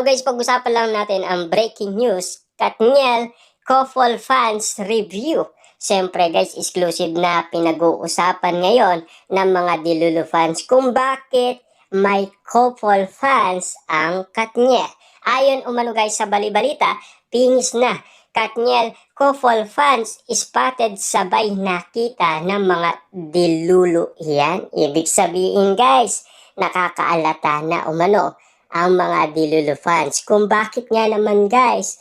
guys, pag-usapan lang natin ang breaking news. Katniel, Kofol fans review. Siyempre guys, exclusive na pinag-uusapan ngayon ng mga Dilulu fans kung bakit may Kofol fans ang Katniel. Ayon umano guys sa balibalita, pingis na. Katniel, Kofol fans spotted sabay nakita ng mga Dilulu. Yan, ibig sabihin guys, nakakaalata na umano ang mga Dilulu fans. Kung bakit nga naman guys,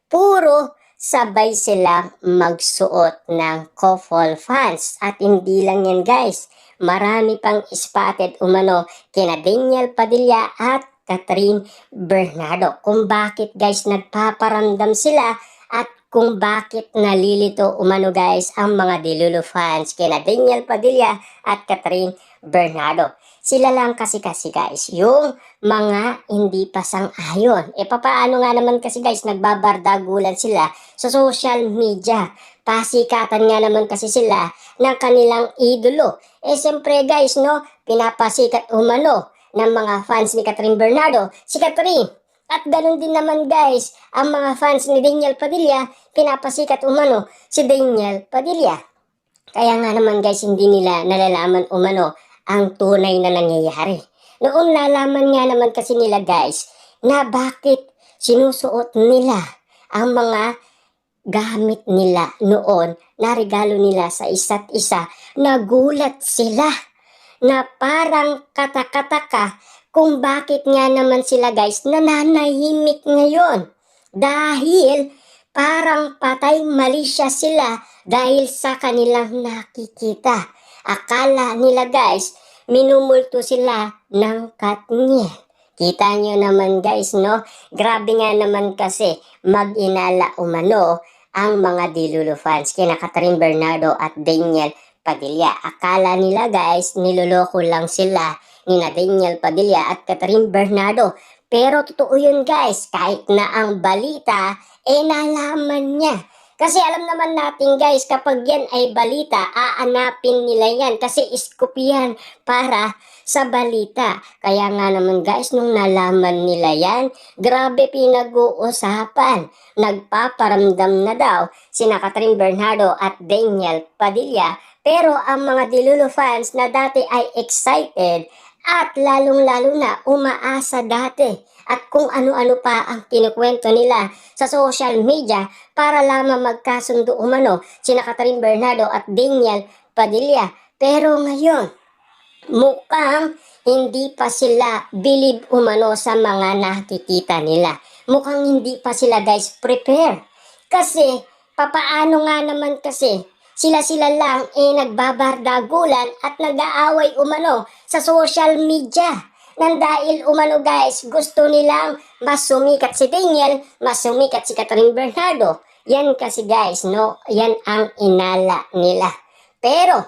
puro sabay silang magsuot ng Kofol fans. At hindi lang yan guys, marami pang spotted umano kina Daniel Padilla at Catherine Bernardo. Kung bakit guys nagpaparamdam sila at kung bakit nalilito umano guys ang mga Dilulu fans kina Daniel Padilla at Catherine Bernardo. Sila lang kasi guys, yung mga hindi pa sang-ayon. Papaano nga naman kasi guys, nagbabardagulan sila sa social media. Pasikatan nga naman kasi sila ng kanilang idolo. Siyempre guys, no, pinapasikat umano ng mga fans ni Catherine Bernardo, si Catherine. At ganun din naman guys, ang mga fans ni Daniel Padilla, pinapasikat umano si Daniel Padilla. Kaya nga naman guys, hindi nila nalalaman umano ang tunay na nangyayari. Noon nalaman nga naman kasi nila guys na bakit sinusuot nila ang mga gamit nila noon na regalo nila sa isa't isa. Nagulat sila na parang katakataka kung bakit nga naman sila guys nananahimik ngayon. Dahil parang patay mali sila dahil sa kanilang nakikita. Akala nila guys, minumulto sila ng Katniel. Kita nyo naman guys, no? Grabe nga naman kasi mag-inala umano ang mga Dilulu fans kina Catherine Bernardo at Daniel Padilla. Akala nila guys, niloloko lang sila ni Daniel Padilla at Catherine Bernardo. Pero totoo yun guys, kahit na ang balita, nalaman niya. Kasi alam naman natin guys, kapag yan ay balita, aanapin nila yan kasi scoop yan para sa balita. Kaya nga naman guys, nung nalaman nila yan, grabe pinag-uusapan. Nagpaparamdam na daw sina Catherine Bernardo at Daniel Padilla. Pero ang mga Dilulu fans na dati ay excited at lalong-lalo na umaasa dati at kung ano-ano pa ang kinukwento nila sa social media para lamang magkasundo umano sina Catherine Bernardo at Daniel Padilla. Pero ngayon, mukhang hindi pa sila believe umano sa mga nakikita nila. Mukhang hindi pa sila guys prepare. Kasi, papaano nga naman kasi sila lang nagbabardagulan at nag-aaway umano sa social media. Nang dahil umano guys, gusto nilang mas sumikat si Daniel, mas sumikat si Catherine Bernardo. Yan kasi guys, no? Yan ang inala nila. Pero,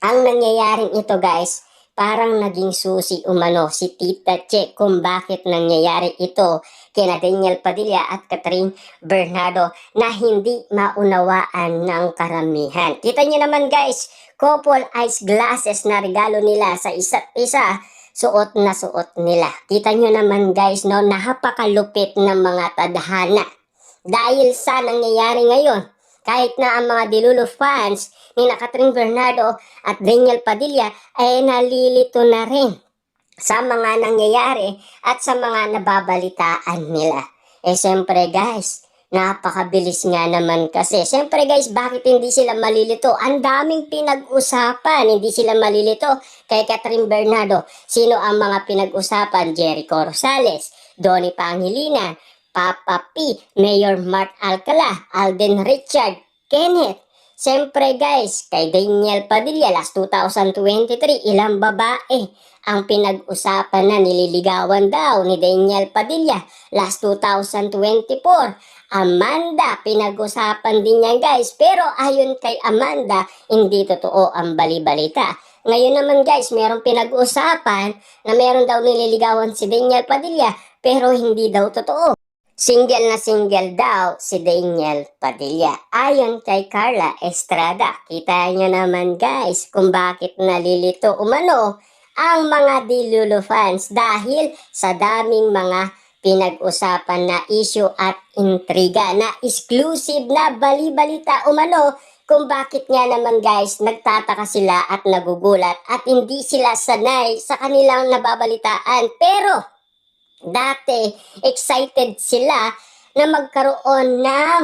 ang nangyayaring ito guys, parang naging susi umano si Tita Che kung bakit nangyayari ito kina Daniel Padilla at Catherine Bernardo na hindi maunawaan ng karamihan. Kita niyo naman guys, couple ice glasses na regalo nila sa isa't isa, suot na suot nila. Kita nyo naman guys, no, napakalupit ng mga tadhana. Dahil sa nangyayari ngayon, kahit na ang mga Dilulu fans ni Catherine Bernardo at Daniel Padilla ay nalilito na rin sa mga nangyayari at sa mga nababalitaan nila. Siyempre guys, napakabilis nga naman kasi. Siyempre guys, bakit hindi sila malilito? Ang daming pinag-usapan, hindi sila malilito kay Catherine Bernardo. Sino ang mga pinag-usapan? Jericho Rosales, Donnie Pangilinan, Papa P, Mayor Mark Alcala, Alden Richard, Kenneth. Siyempre guys, kay Daniel Padilla last 2023, ilang babae ang pinag-usapan na nililigawan daw ni Daniel Padilla last 2024. Amanda, pinag-usapan din yan guys. Pero ayon kay Amanda, hindi totoo ang bali-balita. Ngayon naman guys, merong pinag-usapan na meron daw nililigawan si Daniel Padilla pero hindi daw totoo. Single na single daw si Daniel Padilla. Ayon kay Carla Estrada, kita nyo naman guys kung bakit nalilito umano ang mga Dilulu fans dahil sa daming mga pinag-usapan na issue at intriga na exclusive na bali-balita umano kung bakit nga naman guys nagtataka sila at nagugulat at hindi sila sanay sa kanilang nababalitaan. Pero dati excited sila na magkaroon ng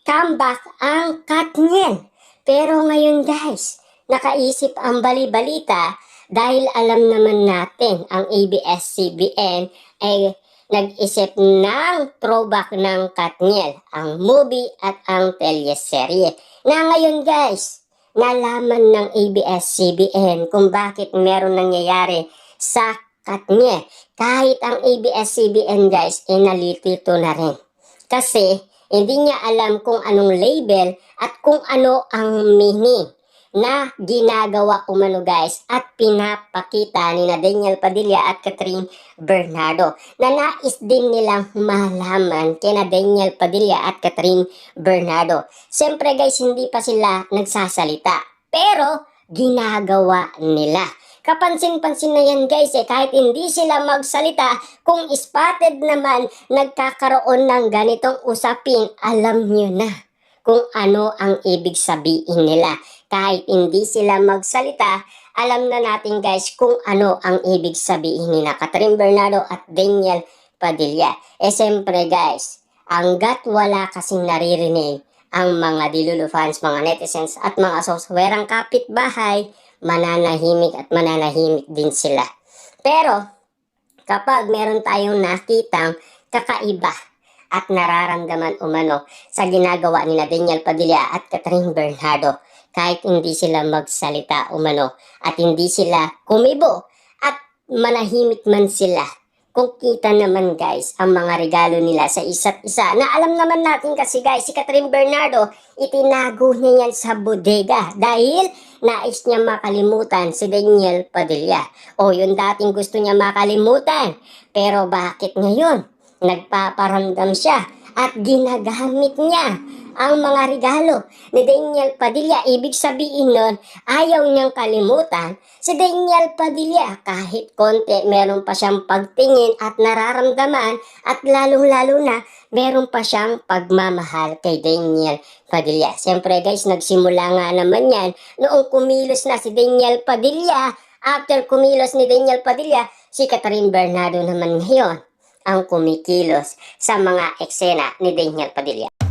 comeback ang Katniel. Pero ngayon guys, nakaisip ang bali-balita dahil alam naman natin ang ABS-CBN ay nag-isip ng throwback ng Katniel, ang movie at ang teleserye. Na ngayon guys, nalaman ng ABS-CBN kung bakit meron nangyayari sa Katniel. Kahit ang ABS-CBN guys, nalilito na rin. Kasi hindi niya alam kung anong label at kung ano ang meaning na ginagawa umano guys at pinapakita ni na Daniel Padilla at Catherine Bernardo na nais din nilang malaman kina Daniel Padilla at Catherine Bernardo. Siyempre guys, hindi pa sila nagsasalita pero ginagawa nila. Kapansin-pansin na yan guys kahit hindi sila magsalita, kung spotted naman nagkakaroon ng ganitong usapin, alam nyo na kung ano ang ibig sabihin nila. Kahit hindi sila magsalita, alam na natin guys kung ano ang ibig sabihin ni na Catherine Bernardo at Daniel Padilla. Siyempre guys, hanggat wala kasing naririnig ang mga Dilulu fans, mga netizens at mga soswerang kapitbahay, mananahimik at mananahimik din sila. Pero kapag meron tayong nakitang kakaiba at nararamdaman umano sa ginagawa ni na Daniel Padilla at Catherine Bernardo, kahit hindi sila magsalita umano at hindi sila kumibo at manahimik man sila, kung kita naman guys ang mga regalo nila sa isa't isa na alam naman natin kasi guys si Catherine Bernardo itinago niya yan sa bodega dahil nais niya makalimutan si Daniel Padilla. O yun dating gusto niya makalimutan, pero bakit ngayon nagpaparamdam siya at ginagamit niya ang mga regalo ni Daniel Padilla? Ibig sabihin nun, ayaw niyang kalimutan si Daniel Padilla. Kahit konti, meron pa siyang pagtingin at nararamdaman at lalong-lalo na, meron pa siyang pagmamahal kay Daniel Padilla. Siyempre guys, nagsimula nga naman yan noong kumilos na si Daniel Padilla. After kumilos ni Daniel Padilla, si Catherine Bernardo naman ngayon ang kumikilos sa mga eksena ni Daniel Padilla.